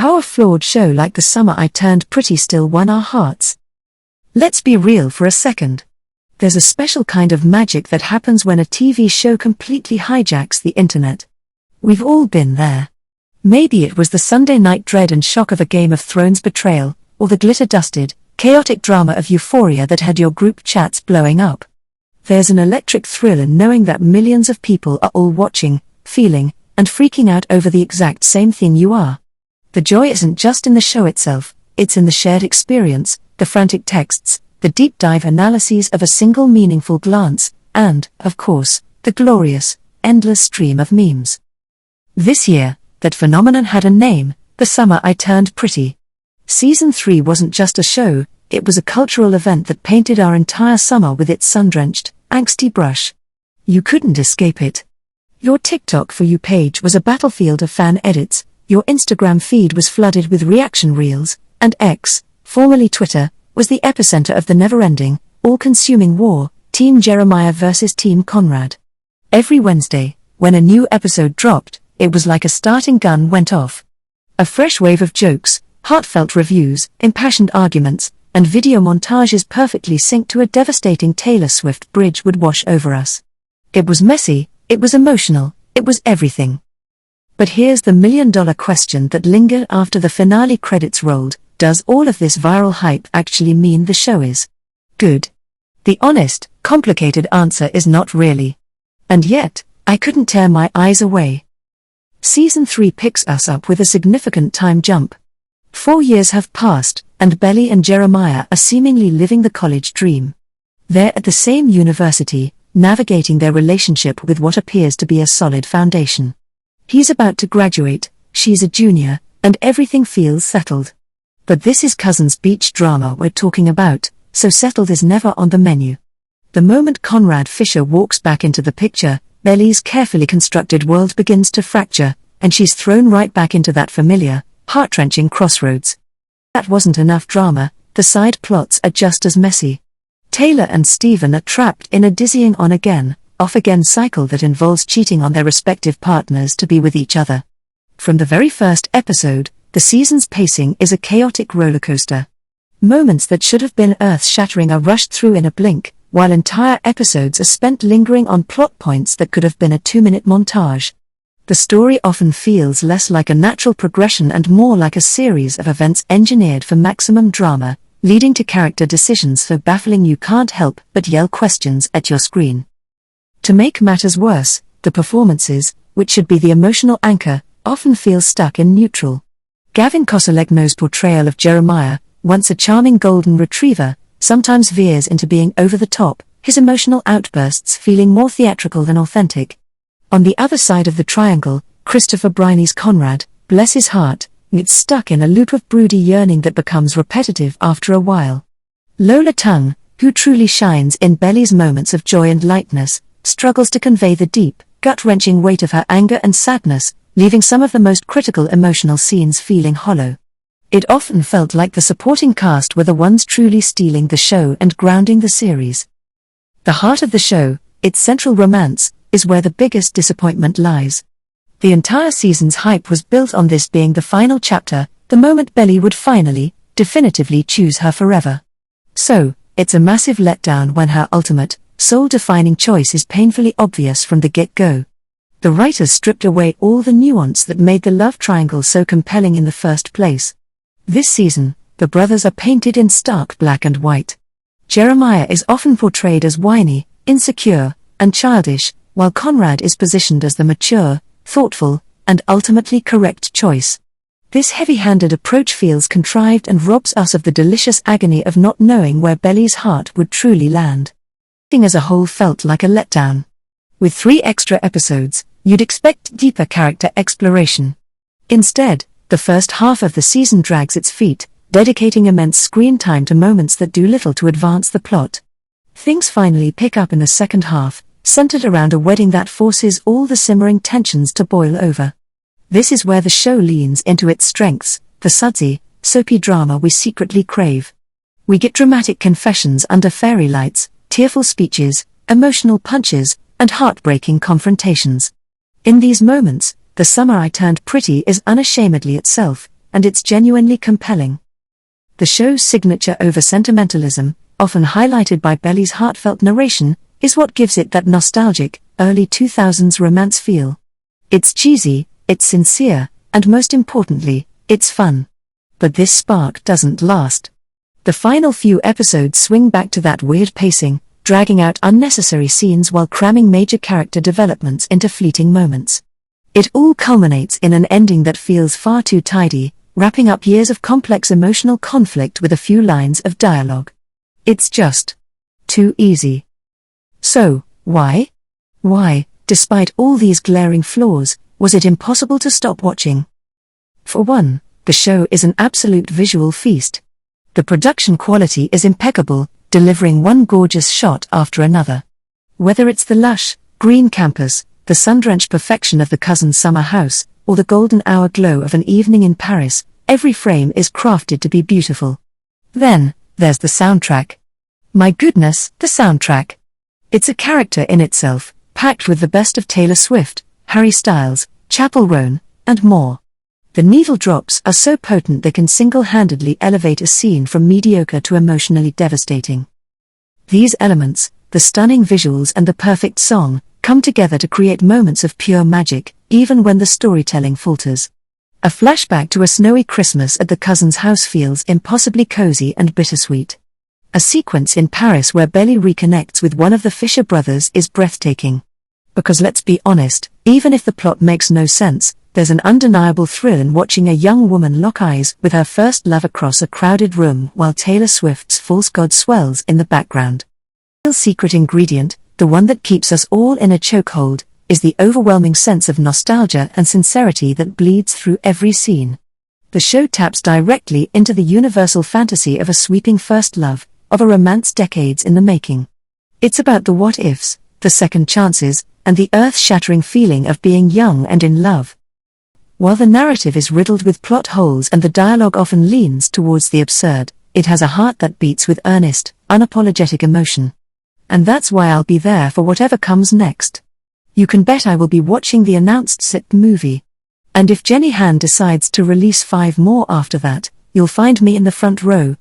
how a flawed show like The Summer I Turned Pretty still won our hearts. Let's be real for a second. There's a special kind of magic that happens when a TV show completely hijacks the internet. We've all been there. Maybe it was the Sunday night dread and shock of a Game of Thrones betrayal, or the glitter-dusted, chaotic drama of Euphoria that had your group chats blowing up. There's an electric thrill in knowing that millions of people are all watching, feeling, and freaking out over the exact same thing you are. The joy isn't just in the show itself, it's in the shared experience, the frantic texts, the deep dive analyses of a single meaningful glance, and, of course, the glorious, endless stream of memes. This year, that phenomenon had a name: The Summer I Turned Pretty. Season 3 wasn't just a show, it was a cultural event that painted our entire summer with its sun-drenched, angsty brush. You couldn't escape it. Your TikTok For You page was a battlefield of fan edits, your Instagram feed was flooded with reaction reels, and X, formerly Twitter, was the epicenter of the never-ending, all-consuming war, Team Jeremiah versus Team Conrad. Every Wednesday, when a new episode dropped, it was like a starting gun went off. A fresh wave of jokes, heartfelt reviews, impassioned arguments, and video montages perfectly synced to a devastating Taylor Swift bridge would wash over us. It was messy, it was emotional, it was everything. But here's the million-dollar question that lingered after the finale credits rolled: does all of this viral hype actually mean the show is good? The honest, complicated answer is not really. And yet, I couldn't tear my eyes away. Season 3 picks us up with a significant time jump. 4 years have passed, and Belly and Jeremiah are seemingly living the college dream. They're at the same university, navigating their relationship with what appears to be a solid foundation. He's about to graduate, she's a junior, and everything feels settled. But this is Cousins Beach drama we're talking about, so settled is never on the menu. The moment Conrad Fisher walks back into the picture, Belly's carefully constructed world begins to fracture, and she's thrown right back into that familiar, heart-wrenching crossroads. That wasn't enough drama, the side plots are just as messy. Taylor and Steven are trapped in a dizzying on-again, off-again cycle that involves cheating on their respective partners to be with each other. From the very first episode, the season's pacing is a chaotic rollercoaster. Moments that should have been earth-shattering are rushed through in a blink, while entire episodes are spent lingering on plot points that could have been a 2-minute montage. The story often feels less like a natural progression and more like a series of events engineered for maximum drama, leading to character decisions so baffling you can't help but yell questions at your screen. To make matters worse, the performances, which should be the emotional anchor, often feel stuck in neutral. Gavin Kosalegno's portrayal of Jeremiah, once a charming golden retriever, sometimes veers into being over the top, his emotional outbursts feeling more theatrical than authentic. On the other side of the triangle, Christopher Briney's Conrad, bless his heart, gets stuck in a loop of broody yearning that becomes repetitive after a while. Lola Tung, who truly shines in Belly's moments of joy and lightness, struggles to convey the deep, gut-wrenching weight of her anger and sadness, leaving some of the most critical emotional scenes feeling hollow. It often felt like the supporting cast were the ones truly stealing the show and grounding the series. The heart of the show, its central romance, is where the biggest disappointment lies. The entire season's hype was built on this being the final chapter, the moment Belly would finally, definitively choose her forever. So, it's a massive letdown when her ultimate, soul-defining choice is painfully obvious from the get-go. The writers stripped away all the nuance that made the love triangle so compelling in the first place. This season, the brothers are painted in stark black and white. Jeremiah is often portrayed as whiny, insecure, and childish, while Conrad is positioned as the mature, thoughtful, and ultimately correct choice. This heavy-handed approach feels contrived and robs us of the delicious agony of not knowing where Belly's heart would truly land. The thing as a whole felt like a letdown. With 3 extra episodes, you'd expect deeper character exploration. Instead, the first half of the season drags its feet, dedicating immense screen time to moments that do little to advance the plot. Things finally pick up in the second half, centered around a wedding that forces all the simmering tensions to boil over. This is where the show leans into its strengths, the sudsy, soapy drama we secretly crave. We get dramatic confessions under fairy lights, tearful speeches, emotional punches, and heartbreaking confrontations. In these moments, The Summer I Turned Pretty is unashamedly itself, and it's genuinely compelling. The show's signature over-sentimentalism, often highlighted by Belly's heartfelt narration, is what gives it that nostalgic, early 2000s romance feel. It's cheesy, it's sincere, and most importantly, it's fun. But this spark doesn't last. The final few episodes swing back to that weird pacing, dragging out unnecessary scenes while cramming major character developments into fleeting moments. It all culminates in an ending that feels far too tidy, wrapping up years of complex emotional conflict with a few lines of dialogue. It's just too easy. So, why? Why, despite all these glaring flaws, was it impossible to stop watching? For one, the show is an absolute visual feast. The production quality is impeccable, delivering one gorgeous shot after another. Whether it's the lush, green campus, the sun-drenched perfection of the cousin's summer house, or the golden hour glow of an evening in Paris, every frame is crafted to be beautiful. Then, there's the soundtrack. My goodness, the soundtrack. It's a character in itself, packed with the best of Taylor Swift, Harry Styles, Chappell Roan, and more. The needle drops are so potent they can single-handedly elevate a scene from mediocre to emotionally devastating. These elements, the stunning visuals and the perfect song, come together to create moments of pure magic, even when the storytelling falters. A flashback to a snowy Christmas at the cousin's house feels impossibly cozy and bittersweet. A sequence in Paris where Belly reconnects with one of the Fisher brothers is breathtaking. Because let's be honest, even if the plot makes no sense, there's an undeniable thrill in watching a young woman lock eyes with her first love across a crowded room while Taylor Swift's False God swells in the background. The real secret ingredient, the one that keeps us all in a chokehold, is the overwhelming sense of nostalgia and sincerity that bleeds through every scene. The show taps directly into the universal fantasy of a sweeping first love, of a romance decades in the making. It's about the what-ifs, the second chances, and the earth-shattering feeling of being young and in love. While the narrative is riddled with plot holes and the dialogue often leans towards the absurd, it has a heart that beats with earnest, unapologetic emotion. And that's why I'll be there for whatever comes next. You can bet I will be watching the announced set movie. And if Jenny Han decides to release 5 more after that, you'll find me in the front row,